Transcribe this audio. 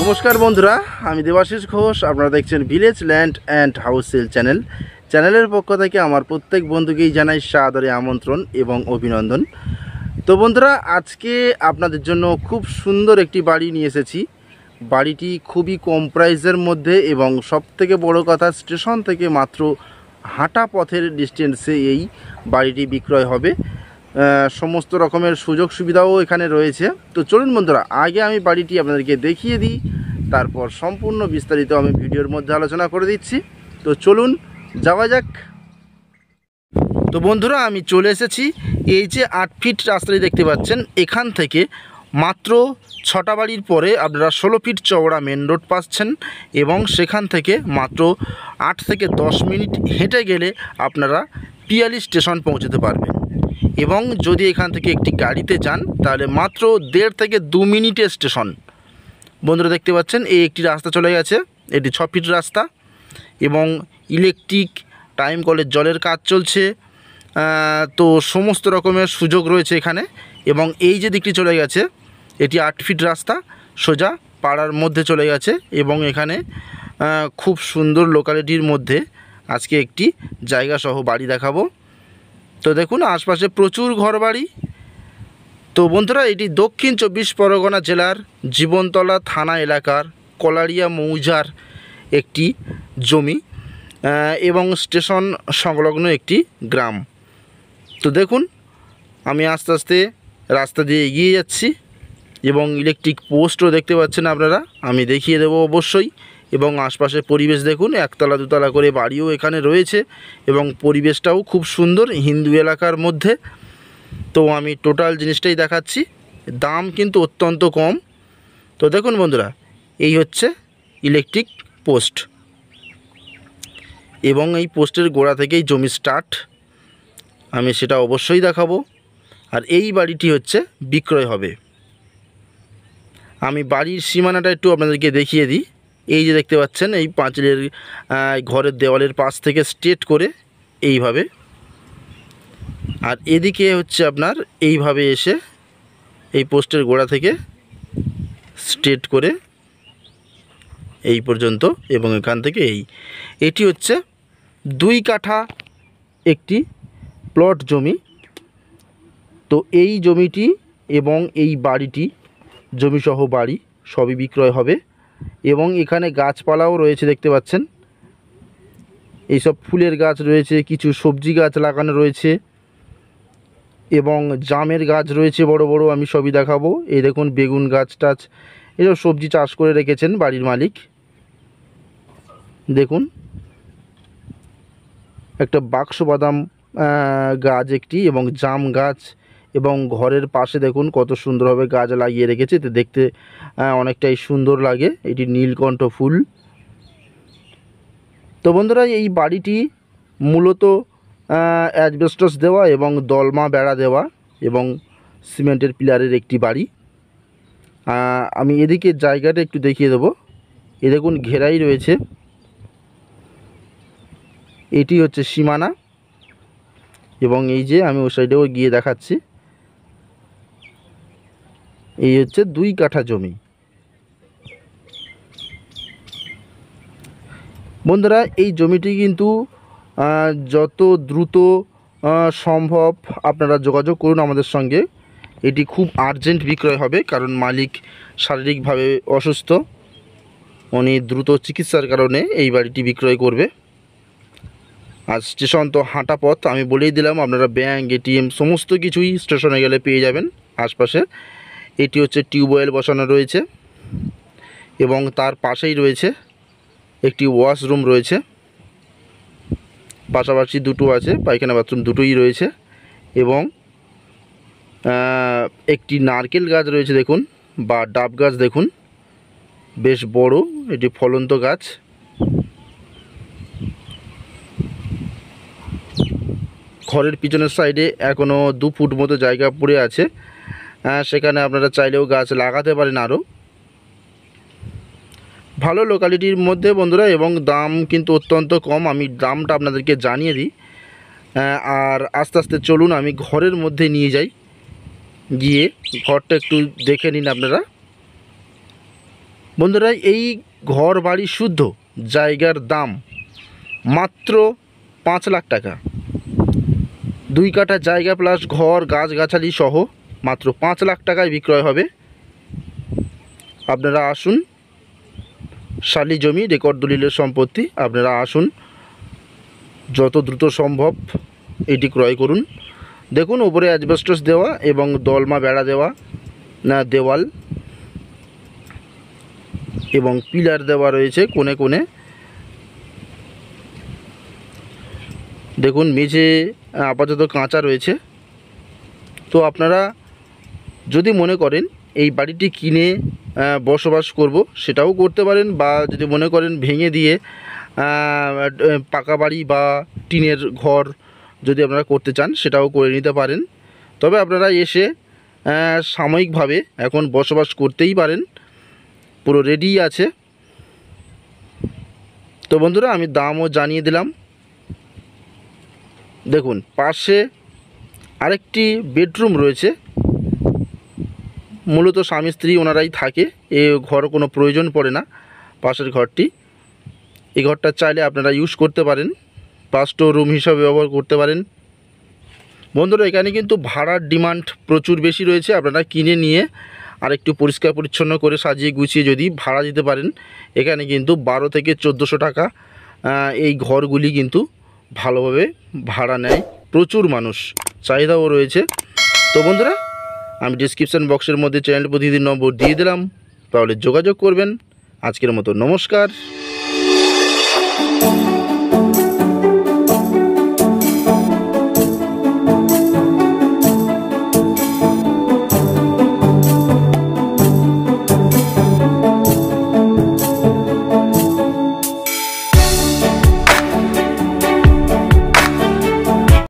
নমস্কার বন্ধুরা, আমি দেবাশিস ঘোষ। আপনারা দেখছেন village land and house sale চ্যানেলের পক্ষ থেকে আমার প্রত্যেক বন্ধুকেই জানাই সাদরে আমন্ত্রণ এবং অভিনন্দন। তো বন্ধুরা, আজকে আপনাদের জন্য খুব সুন্দর একটি বাড়ি নিয়ে এসেছি। বাড়িটি খুবই কম প্রাইসের মধ্যে এবং সবথেকে বড় কথা, স্টেশন থেকে মাত্র হাঁটা পথের ডিস্টেন্সে এই বাড়িটি বিক্রয় হবে। সমস্ত রকমের সুযোগ সুবিধাও এখানে রয়েছে। তো চলুন বন্ধুরা, আগে আমি বাড়িটি আপনাদেরকে দেখিয়ে দিই, তারপর সম্পূর্ণ বিস্তারিত আমি ভিডিওর মধ্যে আলোচনা করে দিচ্ছি। তো চলুন যাওয়া যাক। তো বন্ধুরা, আমি চলে এসেছি। এই যে 8 ফিট রাস্তাটি দেখতে পাচ্ছেন, এখান থেকে মাত্র 6টা বাড়ির পরে আপনারা 16 ফিট চওড়া মেন রোড পাচ্ছেন এবং সেখান থেকে মাত্র 8 থেকে 10 মিনিট হেঁটে গেলে আপনারা পিয়ালি স্টেশন পৌঁছতে পারবেন। এবং যদি এখান থেকে একটি গাড়িতে যান তাহলে মাত্র 1.5 থেকে 2 মিনিটের স্টেশন। বন্ধুরা দেখতে পাচ্ছেন, এই একটি রাস্তা চলে গেছে, এটি 6 ফিট রাস্তা এবং ইলেকট্রিক টাইম কলের জলের কাজ চলছে। তো সমস্ত রকমের সুযোগ রয়েছে এখানে। এবং এই যে দিকটি চলে গেছে, এটি 8 ফিট রাস্তা সোজা পাড়ার মধ্যে চলে গেছে এবং এখানে খুব সুন্দর লোকালিটির মধ্যে আজকে একটি জায়গা সহ বাড়ি দেখাবো। তো দেখুন, আশপাশে প্রচুর ঘরবাড়ি। তো বন্ধুরা, এটি দক্ষিণ 24 পরগনা জেলার জীবনতলা থানা এলাকার কলারিয়া মৌজার একটি জমি এবং স্টেশন সংলগ্ন একটি গ্রাম। তো দেখুন, আমি আস্তে আস্তে রাস্তা দিয়ে এগিয়ে যাচ্ছি এবং ইলেকট্রিক পোস্টও দেখতে পাচ্ছেন আপনারা, আমি দেখিয়ে দেবো অবশ্যই। এবং আশপাশের পরিবেশ দেখুন, একতলা দুতলা করে বাড়িও এখানে রয়েছে এবং পরিবেশটাও খুব সুন্দর হিন্দু এলাকার মধ্যে। তো আমি টোটাল জিনিসটাই দেখাচ্ছি, দাম কিন্তু অত্যন্ত কম। তো দেখুন বন্ধুরা, এই হচ্ছে ইলেকট্রিক পোস্ট এবং এই পোস্টের গোড়া থেকেই জমি স্টার্ট, আমি সেটা অবশ্যই দেখাবো। আর এই বাড়িটি হচ্ছে বিক্রয় হবে। আমি বাড়ির সীমানাটা একটু আপনাদেরকে দেখিয়ে দিই। এই যে দেখতে পাচ্ছেন, এই পাঁচিলের ঘরের দেওয়ালের পাশ থেকে স্ট্রেট করে এইভাবে, আর এদিকে হচ্ছে আপনার এইভাবে এসে এই পোস্টের গোড়া থেকে স্ট্রেট করে এই পর্যন্ত এবং এখান থেকে এটি হচ্ছে 2 কাঠা একটি প্লট জমি। তো এই জমিটি এবং এই বাড়িটি, জমিসহ বাড়ি সবই বিক্রয় হবে। এবং এখানে গাছপালাও রয়েছে দেখতে পাচ্ছেন, এইসব ফুলের গাছ রয়েছে, কিছু সবজি গাছ লাগানো রয়েছে এবং জামের গাছ রয়েছে বড় বড়, আমি সবই দেখাবো। এই দেখুন, বেগুন গাছ টাছ এসব সবজি চাষ করে রেখেছেন বাড়ির মালিক। দেখুন, একটা বাক্স বাদাম গাছ একটি এবং জাম গাছ, এবং ঘরের পাশে দেখুন কত সুন্দরভাবে গাছ লাগিয়ে রেখেছে, তো দেখতে অনেকটাই সুন্দর লাগে। এটি নীলকণ্ঠ ফুল। তো বন্ধুরা, এই বাড়িটি মূলত অ্যাসবেস্টস দেওয়া এবং দলমা বেড়া দেওয়া এবং সিমেন্টের পিলারের একটি বাড়ি। আমি এদিকে জায়গাটা একটু দেখিয়ে দেবো। এ দেখুন, ঘেরাই রয়েছে, এটি হচ্ছে সীমানা। এবং এই যে আমি ওই সাইডেও গিয়ে দেখাচ্ছি, এই হচ্ছে 2 কাঠা জমি। বন্ধুরা, এই জমিটি কিন্তু যত দ্রুত সম্ভব আপনারা যোগাযোগ করুন আমাদের সঙ্গে। এটি খুব আর্জেন্ট বিক্রয় হবে, কারণ মালিক শারীরিকভাবে অসুস্থ, উনি দ্রুত চিকিৎসার কারণে এই বাড়িটি বিক্রয় করবে। আর স্টেশন তো হাঁটা পথ, আমি বলেই দিলাম, আপনারা ব্যাংক, এটিএম সমস্ত কিছুই স্টেশনে গেলে পেয়ে যাবেন আশপাশে। এটি হচ্ছে টিউবওয়েল বসানো রয়েছে এবং তার পাশেই রয়েছে একটি ওয়াশরুম রয়েছে, পাশাপাশি দুটো আছে, পায়খানা বাথরুম দুটোই রয়েছে। এবং একটি নারকেল গাছ রয়েছে দেখুন, বা ডাব গাছ দেখুন, বেশ বড়, এটি ফলন্ত গাছ। ঘরের পিছনের সাইডে এখনও 2 ফুট মতো জায়গা পড়ে আছে, সেখানে আপনারা চাইলেও গাছ লাগাতে পারেন আরও। ভালো লোকালিটির মধ্যে বন্ধুরা, এবং দাম কিন্তু অত্যন্ত কম। আমি দামটা আপনাদেরকে জানিয়ে দিই। আর আস্তে আস্তে চলুন আমি ঘরের মধ্যে নিয়ে যাই, গিয়ে ঘরটা একটু দেখে নিন আপনারা। বন্ধুরা এই ঘর বাড়ি শুদ্ধ জায়গার দাম মাত্র 5 লাখ টাকা। 2 কাঠা জায়গা প্লাস ঘর গাছগাছালি সহ মাত্র 5 লাখ টাকায় বিক্রয় হবে। আপনারা আসুন, শালি জমি রেকর্ড দলিলের সম্পত্তি। আপনারা আসুন, যত দ্রুত সম্ভব এটি ক্রয় করুন। দেখুন উপরে অ্যাসবেস্টস দেওয়া এবং দলমা বেড়া দেওয়া না দেওয়াল এবং পিলার দেওয়া রয়েছে কোণে কোণে। দেখুন মেঝে আপাতত কাঁচা রয়েছে। তো আপনারা যদি মনে করেন এই বাড়িটি কিনে বসবাস করব সেটাও করতে পারেন, বা যদি মনে করেন ভেঙে দিয়ে পাকা বাড়ি বা টিনের ঘর যদি আপনারা করতে চান সেটাও করে নিতে পারেন। তবে আপনারা এসে সাময়িকভাবে এখন বসবাস করতেই পারেন, পুরো রেডি আছে। তো বন্ধুরা আমি দামও জানিয়ে দিলাম। দেখুন পাশে আরেকটি বেডরুম রয়েছে, মূলত স্বামী স্ত্রী ওনারাই থাকে, এ ঘর কোনো প্রয়োজন পড়ে না। পাশের ঘরটি, এই ঘরটা চাইলে আপনারা ইউজ করতে পারেন, স্টোর রুম হিসাবে ব্যবহার করতে পারেন। বন্ধুরা এখানে কিন্তু ভাড়ার ডিমান্ড প্রচুর বেশি রয়েছে। আপনারা কিনে নিয়ে আর একটু পরিষ্কার পরিচ্ছন্ন করে সাজিয়ে গুছিয়ে যদি ভাড়া দিতে পারেন, এখানে কিন্তু 12 থেকে 1400 টাকা এই ঘরগুলি কিন্তু ভালোভাবে ভাড়া নেয়। প্রচুর মানুষ, চাহিদাও রয়েছে। তো বন্ধুরা আমি ডিসক্রিপশান বক্সের মধ্যে চ্যানেল প্রতিনিধির নম্বর দিয়ে দিলাম, তাহলে যোগাযোগ করবেন। আজকের মতো নমস্কার।